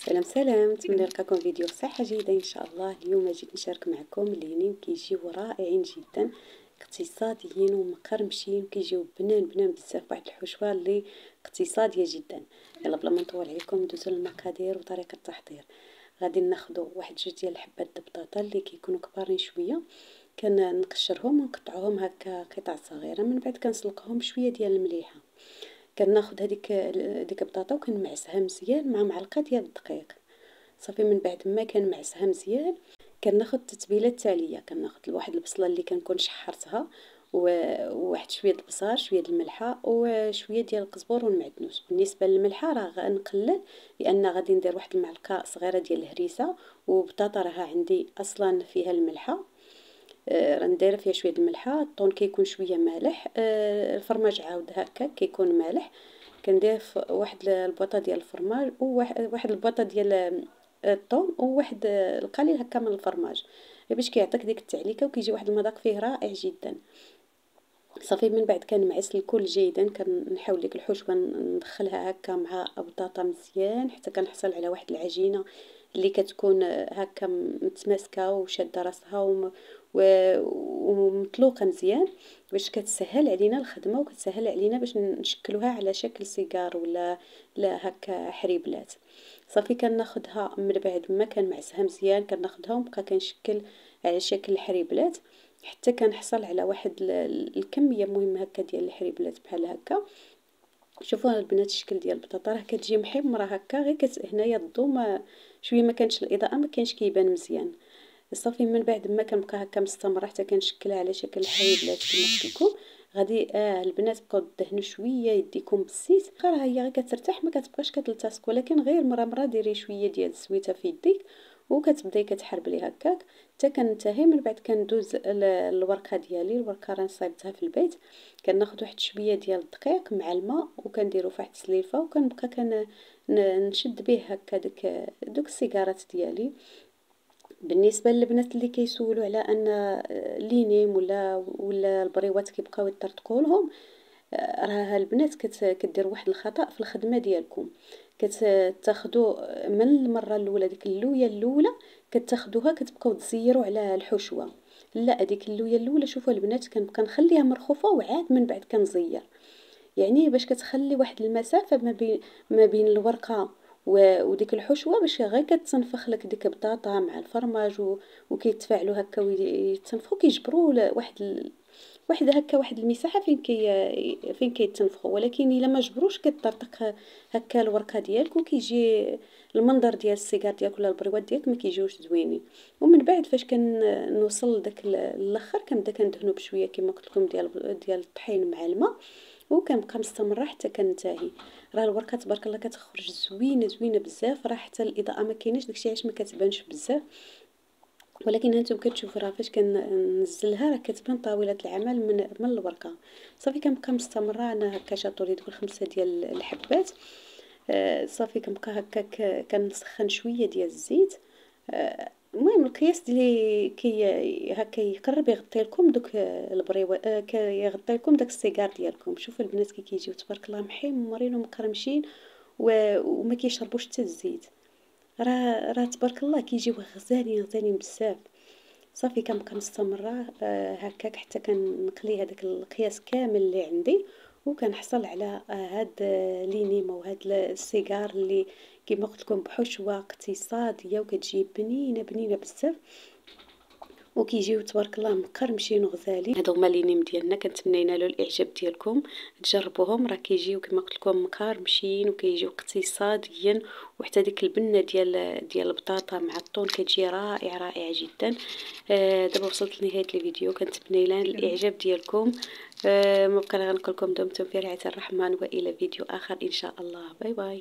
سلام سلام، نتمنى نلقاكم فيديو صحة جيدة ان شاء الله. اليوم جيت نشارك معكم لينين كيجيو رائعين جدا، اقتصاديين ومقرمشين، كيجيو بنان بزاف، واحد الحشوة اللي اقتصادية جدا. يلا بلا ما نطول عليكم ندوزو للمقادير وطريقة التحضير. غادي ناخدو واحد جوج ديال الحبات البطاطا اللي كيكونوا كبارين شوية، كنقشرهم ونقطعوهم هكا قطع صغيرة، من بعد كنسلقهم بشوية ديال المليحة. كناخد هذيك البطاطا وكنمعسها مزيان مع معلقه ديال الدقيق. صافي من بعد ما كنمعسها مزيان كناخد التتبيله التاليه. كناخد واحد البصله اللي كنكون شحرتها، وواحد شويه البصل، شويه الملحه وشويه ديال القزبر والمعدنوس. بالنسبه للملحه راه غنقلل، لان غادي ندير واحد المعلقه صغيره ديال الهريسه، وبطاطا راها عندي اصلا فيها الملحه. راه ندير فيها شويه الملحه. الطون كيكون شويه مالح. الفرماج عاود هكا كيكون مالح. كندير واحد البواطه ديال الفرماج وواحد البواطه ديال الطون وواحد القليل هكا من الفرماج، باش كيعطيك ديك التعليكه وكيجي واحد المذاق فيه رائع جدا. صافي من بعد كنمعس الكل جيدا، كنحاول ديك الحشوه ندخلها هكا مع البطاطا مزيان حتى كنحصل على واحد العجينه اللي كتكون هكا متماسكه وشاده راسها ومطلوقه مزيان، باش كتسهل علينا الخدمه وكتسهل علينا باش نشكلوها على شكل سيجار ولا لا هكا حريبلات. صافي كناخدها من بعد ما كنمعسها مزيان، كناخدها ونبقى كنشكل على شكل الحريبلات حتى كنحصل على واحد الكميه مهمه هكا ديال الحريبلات بحال هكا. شوفوا البنات الشكل ديال البطاطا راه كتجي محمره هكا، غير هنايا الضو شويه ما كانش الاضاءه ما كانش كيبان مزيان. صافي من بعد ما كنبقى هكا مستمره حتى كنشكلها على شكل الحريبلات كما قلت لكم. غادي البنات بقاو دهنوا شويه يديكم بالزيت، راه هي غير كترتاح ما كتبقاش كتلتصق، ولكن غير مره ديري شويه ديال الزويته في يديك وكتبداي كتحربلي هكاك حتى كننتهي. من بعد كندوز الورقه ديالي. الورقه راه صايبتها في البيت. كناخذ واحد شويه ديال الدقيق مع الماء وكنديرو في واحد السليفه وكنبقى نشد به هكا دوك السيجارات ديالي. بالنسبه للبنات اللي كيسولوا على ان لينيم ولا البريوات كيبقاو يطرطقوا لهم، راه البنات كدير واحد الخطا في الخدمه ديالكم. كتاخذوا من المره الاولى ديك اللويه الاولى كتاخذوها كتبقاو تزيروا على الحشوه. لا، هذيك اللويه الاولى شوفوا البنات كنبقى نخليها مرخوفه وعاد من بعد كنزير، يعني باش كتخلي واحد المسافه ما بين الورقه وديك الحشوه، باش غير كتنفخ لك ديك البطاطا مع الفرماج وكيتفاعلوا هكا ويتنفخوا كيجبروا واحد هكا واحد المساحه فين كيتنفخوا. ولكن الا ما جبروش كيطرطق هكا الورقه ديالك وكيجي المنظر ديال السيجار ديالك ولا البريوات ديالك ما كيجيوش زوينين. ومن بعد فاش كنوصل لداك الاخر كنبدا كندهنو بشويه كما قلت لكم ديال الطحين مع الماء، وكنبقى مستمره حتى كننتهي. راه الورقه تبارك الله كتخرج زوينه بزاف، راه حتى الاضاءه ما كايناش داكشي علاش ما كتبانش بزاف. ولكن هانتوما كتشوفوا راه فاش كنزلها راه كتبان طاوله العمل من الورقه. صافي كنبقى مستمره انا هكا شاطوري دوك 5 ديال الحبات. صافي كنبقى هكاك كنسخن شويه ديال الزيت. المهم القياس ديالي هكا يقرب يغطي لكم دوك البريوه، يغطي لكم داك السيجار ديالكم. شوفوا البنات كيجيو تبارك الله محمرين ومقرمشين وما كيشربوش حتى الزيت. راه تبارك الله كيجيو غزالين بزاف. صافي كنبقى مستمره هكاك حتى كنقلي هذاك القياس كامل اللي عندي، وكنحصل على هاد لينيما وهاد السيجار اللي كما قلت لكم بحشوه اقتصاديه وكتجي بنينه بزاف، وكيجيو تبارك الله مقرمشين وغزالين. هادو هما لينيم ديالنا، كنتمنى ينالوا الاعجاب ديالكم. تجربوهم راه كيجيو كما قلت لكم مقرمشين وكيجيو اقتصاديا، وحتى ديك البنه ديال البطاطا مع الطون كتجي رائعه جدا. دابا وصلت لنهايه الفيديو، كنتمنى ينال الاعجاب ديالكم. ما بقى غير نقول لكم دمتم في رعايه الرحمن، والى فيديو اخر ان شاء الله. باي باي.